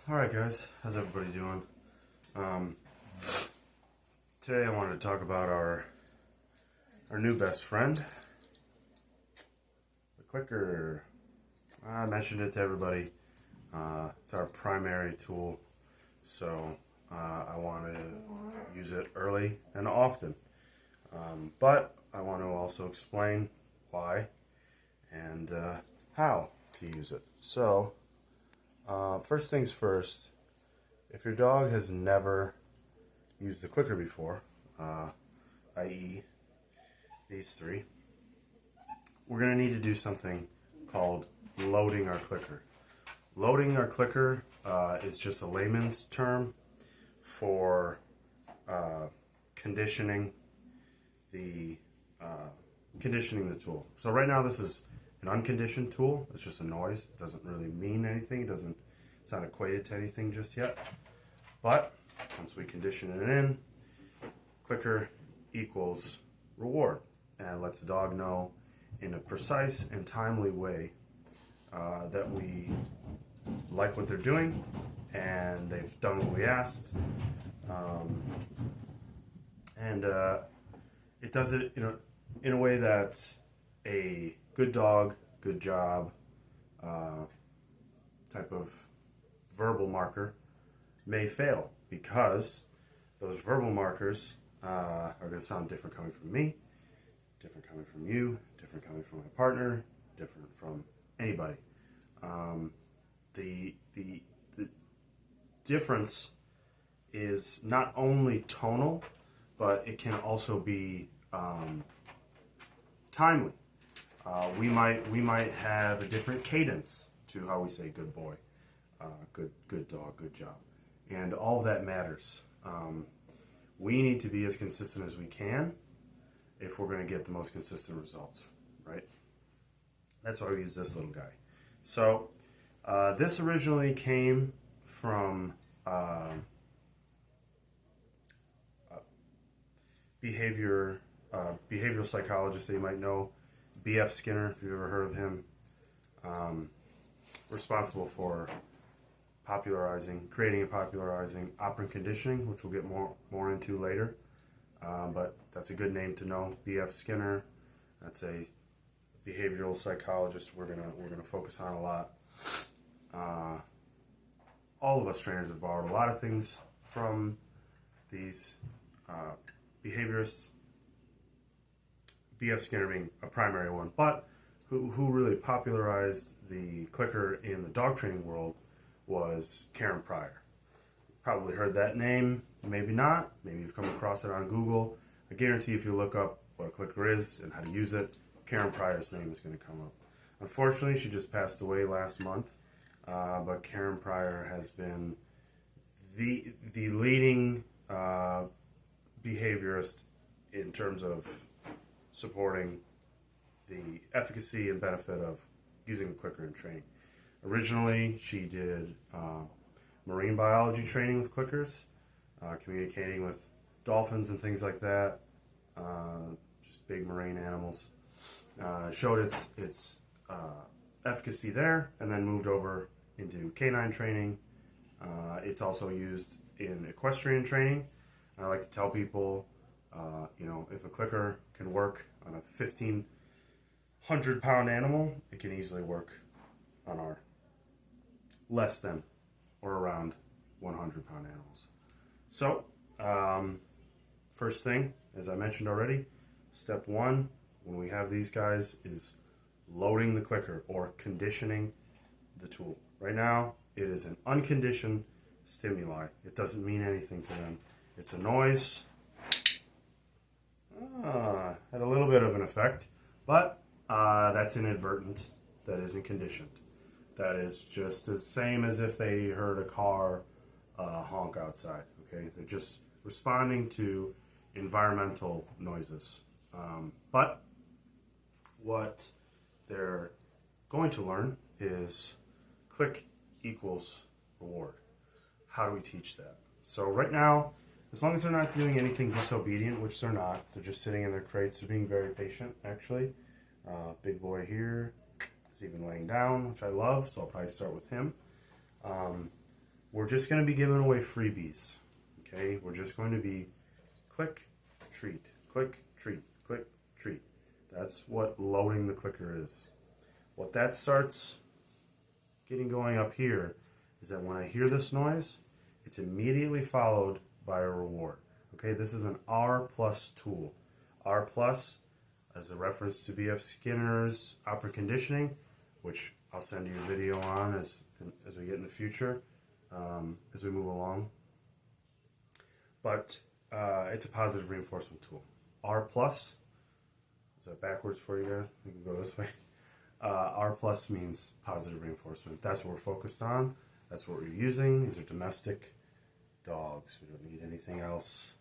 Alright guys, how's everybody doing? Um, Today I wanted to talk about our new best friend, the clicker. I mentioned it to everybody. It's our primary tool, so I want to use it early and often. But I want to also explain why and how to use it. So, first things first, if your dog has never used the clicker before, i.e. these three, we're going to need to do something called loading our clicker. Loading our clicker is just a layman's term for conditioning the tool. So right now this is an unconditioned tool. It's just a noise. It doesn't really mean anything. It's not equated to anything just yet. But once we condition it in, clicker equals reward, and lets the dog know in a precise and timely way that we like what they're doing and they've done what we asked. It does it in a way that a good dog, good job type of verbal marker may fail, because those verbal markers are going to sound different coming from me, different coming from you, different coming from my partner, different from anybody. The difference is not only tonal, but it can also be timely. We might have a different cadence to how we say good boy, good dog, good job, and all of that matters. We need to be as consistent as we can if we're going to get the most consistent results, right? That's why we use this little guy. So this originally came from behavioral psychologist that you might know, B.F. Skinner, if you've ever heard of him, responsible for creating and popularizing operant conditioning, which we'll get more into later. But that's a good name to know, B.F. Skinner. That's a behavioral psychologist we're gonna focus on a lot. All of us trainers have borrowed a lot of things from these behaviorists, B.F. Skinner being a primary one, but who really popularized the clicker in the dog training world was Karen Pryor. Probably heard that name, maybe not. Maybe you've come across it on Google. I guarantee if you look up what a clicker is and how to use it, Karen Pryor's name is going to come up. Unfortunately, she just passed away last month, but Karen Pryor has been the leading behaviorist in terms of supporting the efficacy and benefit of using a clicker in training. Originally, she did marine biology training with clickers, communicating with dolphins and things like that, just big marine animals. Showed its efficacy there, and then moved over into canine training. It's also used in equestrian training. I like to tell people, if a clicker can work on a 1,500-pound animal, it can easily work on our less than or around 100-pound animals. So, first thing, as I mentioned already, step one, when we have these guys, is loading the clicker or conditioning the tool. Right now, it is an unconditioned stimuli. It doesn't mean anything to them. It's a noise. Had a little bit of an effect, but that's inadvertent. That isn't conditioned. That is just the same as if they heard a car honk outside. Okay, they're just responding to environmental noises. But what they're going to learn is click equals reward. How do we teach that? So right now, as long as they're not doing anything disobedient, which they're not, they're just sitting in their crates, they're being very patient, actually. Big boy here is even laying down, which I love, so I'll probably start with him. we're just going to be giving away freebies. Okay, we're just going to be click, treat, click, treat, click, treat. That's what loading the clicker is. What that starts getting going up here is that when I hear this noise, it's immediately followed by a reward. Okay, this is an R plus tool. R plus as a reference to B.F. Skinner's operant conditioning, which I'll send you a video on as we get in the future, as we move along. But it's a positive reinforcement tool. R plus, is that backwards for you guys? We can go this way. R plus means positive reinforcement. That's what we're focused on. That's what we're using. These are domestic dogs. We don't need anything else.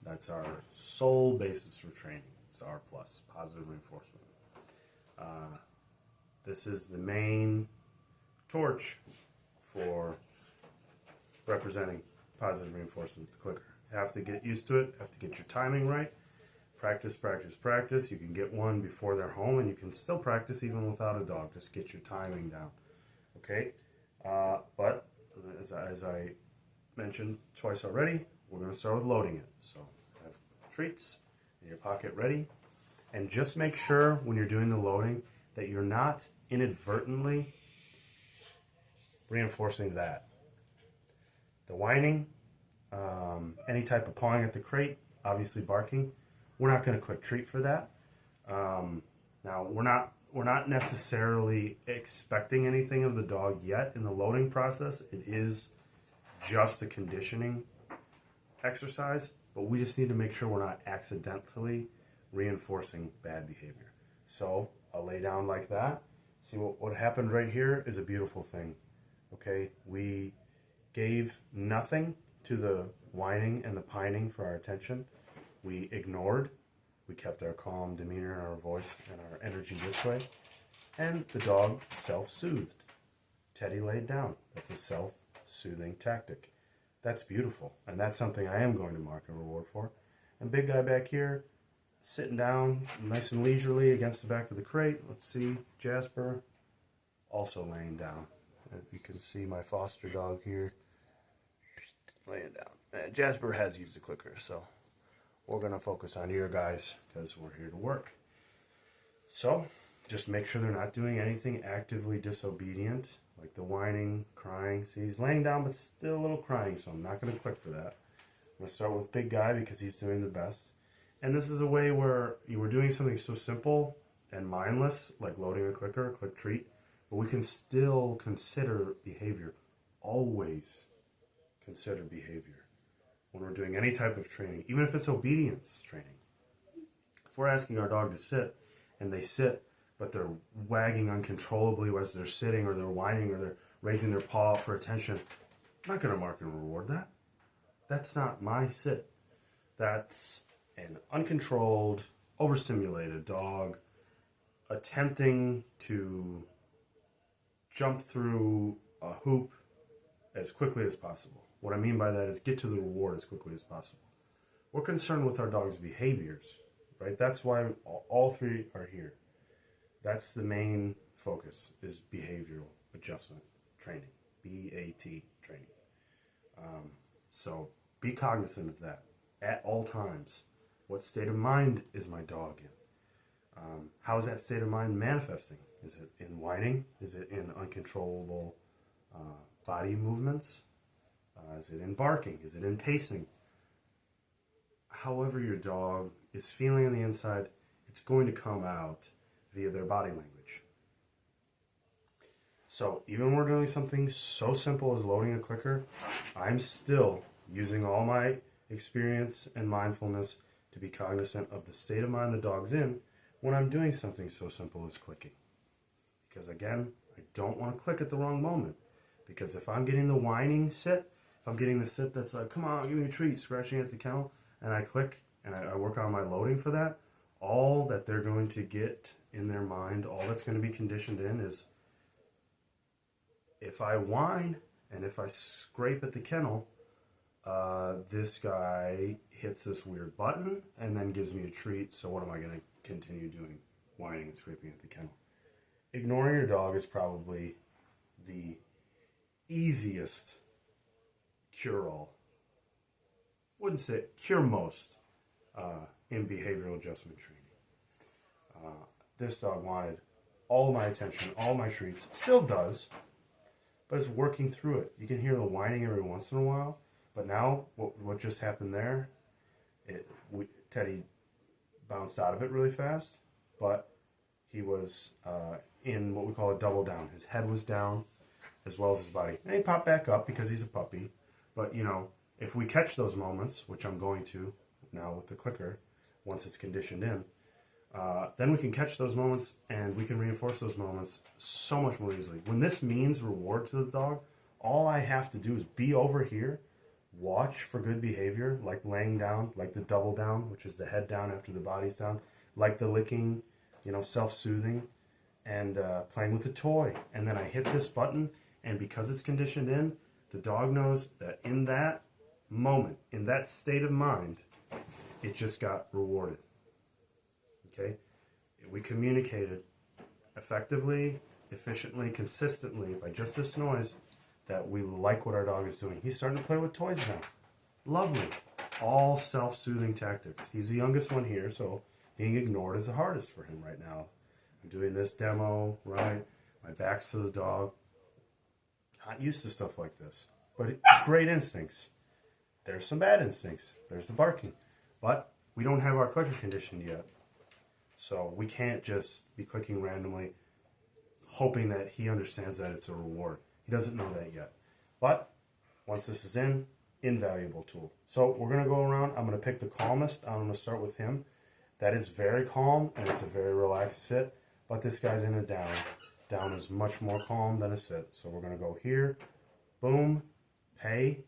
That's our sole basis for training. It's R plus, positive reinforcement. This is the main torch for representing positive reinforcement with the clicker. You have to get used to it. You have to get your timing right. Practice, practice, practice. You can get one before they're home, and you can still practice even without a dog. Just get your timing down. Okay? But as I mentioned twice already, we're going to start with loading it. So have treats in your pocket ready. And just make sure when you're doing the loading that you're not inadvertently reinforcing that. The whining, any type of pawing at the crate, obviously barking, we're not going to click treat for that. Now, we're not necessarily expecting anything of the dog yet in the loading process. It is just a conditioning exercise, but we just need to make sure we're not accidentally reinforcing bad behavior. So I'll lay down like that. See what happened right here is a beautiful thing. Okay, we gave nothing to the whining and the pining for our attention. We ignored. We kept our calm demeanor and our voice and our energy this way. And the dog self-soothed. Teddy laid down. That's a self-soothing tactic. That's beautiful. And that's something I am going to mark a reward for. And big guy back here, sitting down nice and leisurely against the back of the crate. Let's see, Jasper also laying down. If you can see my foster dog here laying down. And Jasper has used the clicker, so we're going to focus on your guys because we're here to work. So just make sure they're not doing anything actively disobedient, like the whining, crying. See, he's laying down but still a little crying, so I'm not going to click for that. I'm going to start with big guy because he's doing the best. And this is a way where you were doing something so simple and mindless, like loading a clicker, click treat, but we can still consider behavior. Always consider behavior when we're doing any type of training, even if it's obedience training. If we're asking our dog to sit and they sit, but they're wagging uncontrollably as they're sitting, or they're whining, or they're raising their paw for attention, I'm not going to mark and reward that. That's not my sit. That's an uncontrolled, overstimulated dog attempting to jump through a hoop as quickly as possible. What I mean by that is get to the reward as quickly as possible. We're concerned with our dog's behaviors, right? That's why all three are here. That's the main focus, is behavioral adjustment training, BAT training. So be cognizant of that at all times. What state of mind is my dog in? How is that state of mind manifesting? Is it in whining? Is it in uncontrollable body movements? Is it in barking? Is it in pacing? However your dog is feeling on the inside, it's going to come out via their body language. So even when we're doing something so simple as loading a clicker, I'm still using all my experience and mindfulness to be cognizant of the state of mind the dog's in when I'm doing something so simple as clicking. Because again, I don't want to click at the wrong moment. Because if I'm getting the whining sit, if I'm getting the sit that's like, come on, give me a treat, scratching at the kennel, and I click and I work on my loading for that, all that they're going to get in their mind, all that's going to be conditioned in is, if I whine and if I scrape at the kennel, this guy hits this weird button and then gives me a treat, so what am I going to continue doing? Whining and scraping at the kennel. Ignoring your dog is probably the easiest cure-all. Wouldn't say cure most in behavioral adjustment training. This dog wanted all my attention, all my treats. Still does, but it's working through it. You can hear the whining every once in a while, but now what just happened there, Teddy bounced out of it really fast, but he was in what we call a double down. His head was down as well as his body. And he popped back up because he's a puppy. But, you know, if we catch those moments, which I'm going to now with the clicker, once it's conditioned in, then we can catch those moments and we can reinforce those moments so much more easily. When this means reward to the dog, all I have to do is be over here, watch for good behavior, like laying down, like the double down, which is the head down after the body's down, like the licking, you know, self-soothing, and playing with the toy. And then I hit this button, and because it's conditioned in, the dog knows that in that moment, in that state of mind, it just got rewarded. Okay? We communicated effectively, efficiently, consistently by just this noise that we like what our dog is doing. He's starting to play with toys now. Lovely. All self-soothing tactics. He's the youngest one here, so being ignored is the hardest for him right now. I'm doing this demo, right? My back's to the dog. Not used to stuff like this. But great instincts. There's some bad instincts. There's the barking. But we don't have our clicker conditioned yet. So we can't just be clicking randomly, hoping that he understands that it's a reward. He doesn't know that yet. But once this is in, invaluable tool. So we're going to go around. I'm going to pick the calmest. I'm going to start with him. That is very calm, and it's a very relaxed sit. But this guy's in a down. Down is much more calm than a sit. So we're going to go here. Boom. Pay.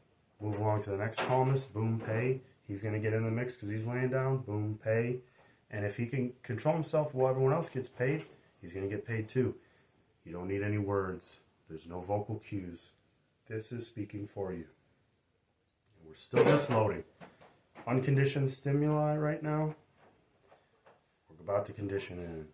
Move along to the next calmest. Boom. Pay. He's going to get in the mix because he's laying down. Boom. Pay. And if he can control himself while everyone else gets paid, he's going to get paid too. You don't need any words. There's no vocal cues. This is speaking for you. We're still just loading. Unconditioned stimuli right now. We're about to condition in.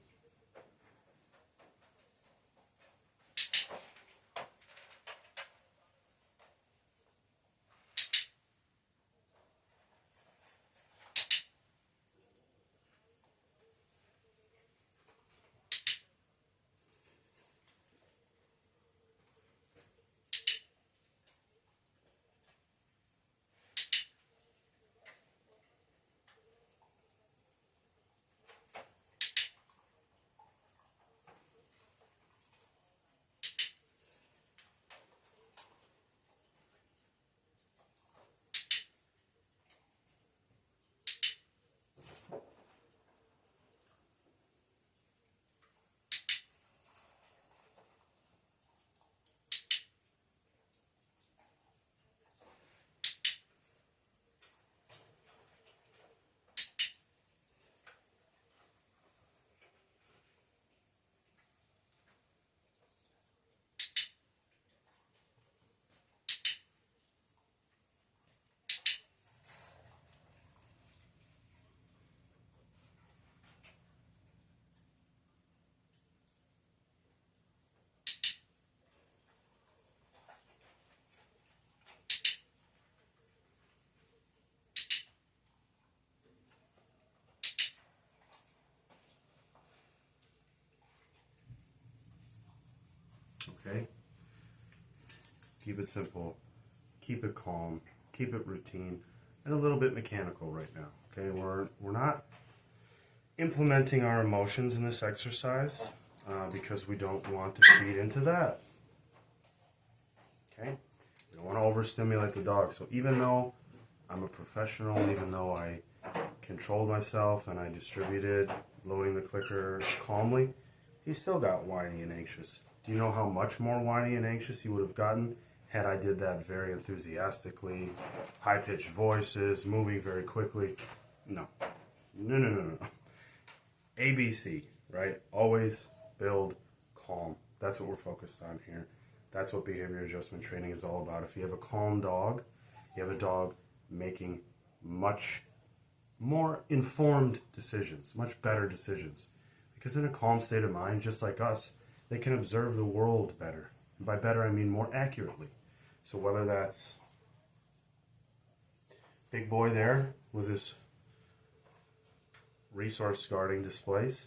Okay? Keep it simple. Keep it calm. Keep it routine. And a little bit mechanical right now. Okay? We're not implementing our emotions in this exercise because we don't want to feed into that. Okay? We don't want to overstimulate the dog. So even though I'm a professional, even though I controlled myself and I distributed loading the clicker calmly, he still got whiny and anxious. Do you know how much more whiny and anxious he would have gotten had I did that very enthusiastically, high-pitched voices, moving very quickly? No. No. ABC, right? Always build calm. That's what we're focused on here. That's what behavior adjustment training is all about. If you have a calm dog, you have a dog making much more informed decisions, much better decisions. Because in a calm state of mind, just like us, they can observe the world better. And by better, I mean more accurately. So whether that's big boy there with his resource guarding displays,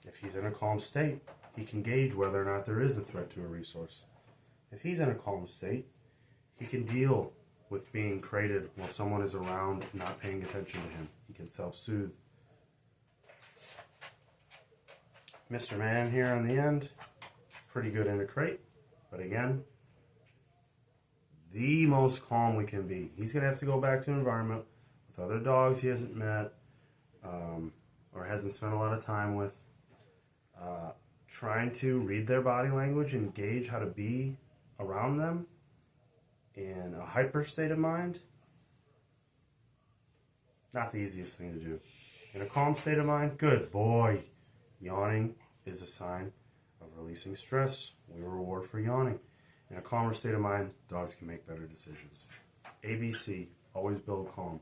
if he's in a calm state, he can gauge whether or not there is a threat to a resource. If he's in a calm state, he can deal with being crated while someone is around not paying attention to him. He can self-soothe. Mr. Man here on the end, pretty good in a crate, but again, the most calm we can be. He's going to have to go back to an environment with other dogs he hasn't met or hasn't spent a lot of time with, trying to read their body language and gauge how to be around them in a hyper state of mind. Not the easiest thing to do. In a calm state of mind, good boy. Yawning is a sign of releasing stress. We reward for yawning. In a calmer state of mind, dogs can make better decisions. ABC, always build calm.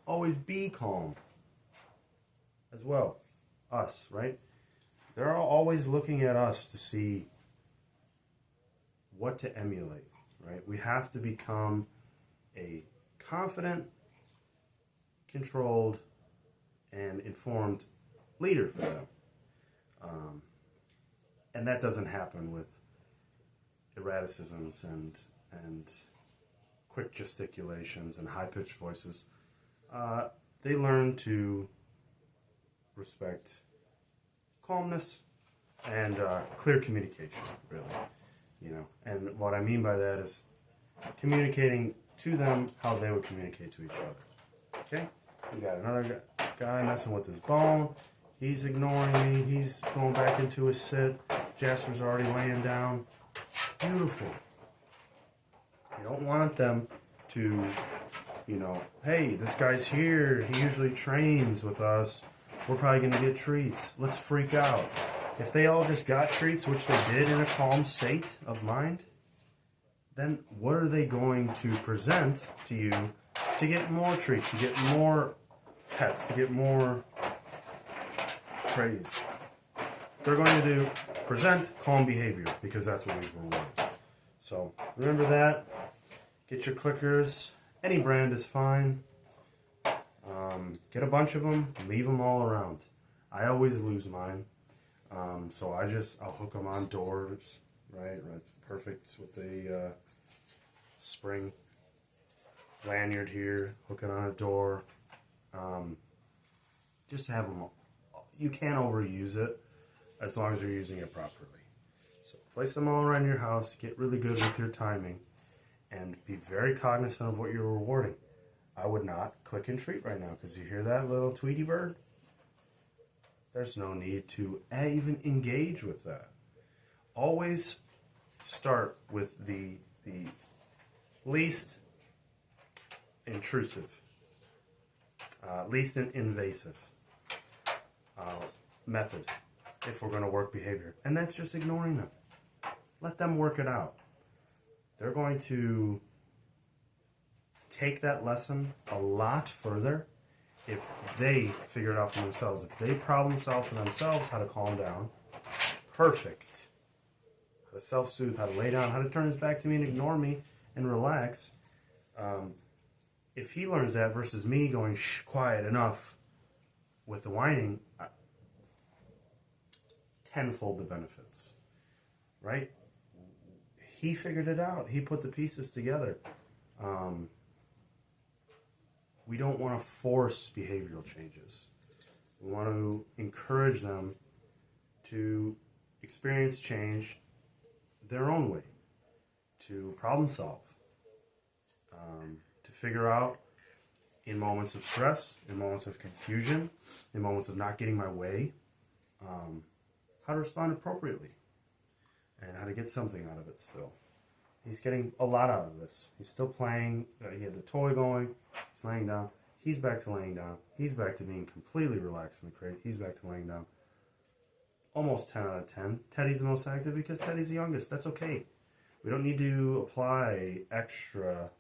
Always be calm as well. Us, right? They're always looking at us to see what to emulate, right? We have to become a confident, controlled, and informed leader for them. And that doesn't happen with erraticisms and quick gesticulations and high-pitched voices. They learn to respect calmness and clear communication, really. You know, and what I mean by that is communicating to them how they would communicate to each other. Okay? We got another guy messing with his bone. He's ignoring me. He's going back into his sit. Jasper's already laying down. Beautiful. You don't want them to, you know, hey, this guy's here. He usually trains with us. We're probably going to get treats. Let's freak out. If they all just got treats, which they did in a calm state of mind, then what are they going to present to you to get more treats, to get more pets, to get more praise? They're going to present calm behavior because that's what we've rewarded. So remember that. Get your clickers. Any brand is fine. Get a bunch of them. Leave them all around. I always lose mine. So I'll hook them on doors, right? Perfect with the spring lanyard here, hook it on a door. Just to have them. You can't overuse it as long as you're using it properly. So place them all around your house. Get really good with your timing, and be very cognizant of what you're rewarding. I would not click and treat right now because you hear that little Tweety bird? There's no need to even engage with that. Always start with the least intrusive, least invasive method if we're going to work behavior. And that's just ignoring them. Let them work it out. They're going to take that lesson a lot further if they figure it out for themselves. If they problem solve for themselves how to calm down, perfect. How to self-soothe, how to lay down, how to turn his back to me and ignore me and relax. If he learns that versus me going, shh, quiet, enough, with the whining, tenfold the benefits, right? He figured it out. He put the pieces together. We don't want to force behavioral changes. We want to encourage them to experience change their own way, to problem solve, to figure out in moments of stress, in moments of confusion, in moments of not getting my way, how to respond appropriately and how to get something out of it still. He's getting a lot out of this. He's still playing. He had the toy going. He's laying down. He's back to laying down. He's back to being completely relaxed in the crate. He's back to laying down. Almost 10 out of 10. Teddy's the most active because Teddy's the youngest. That's okay. We don't need to apply extra,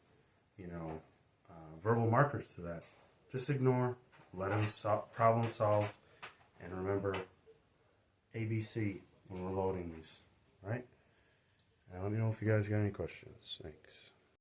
verbal markers to that. Just ignore. Let him problem solve. And remember, ABC when we're loading these, right? Let me know if you guys got any questions. Thanks.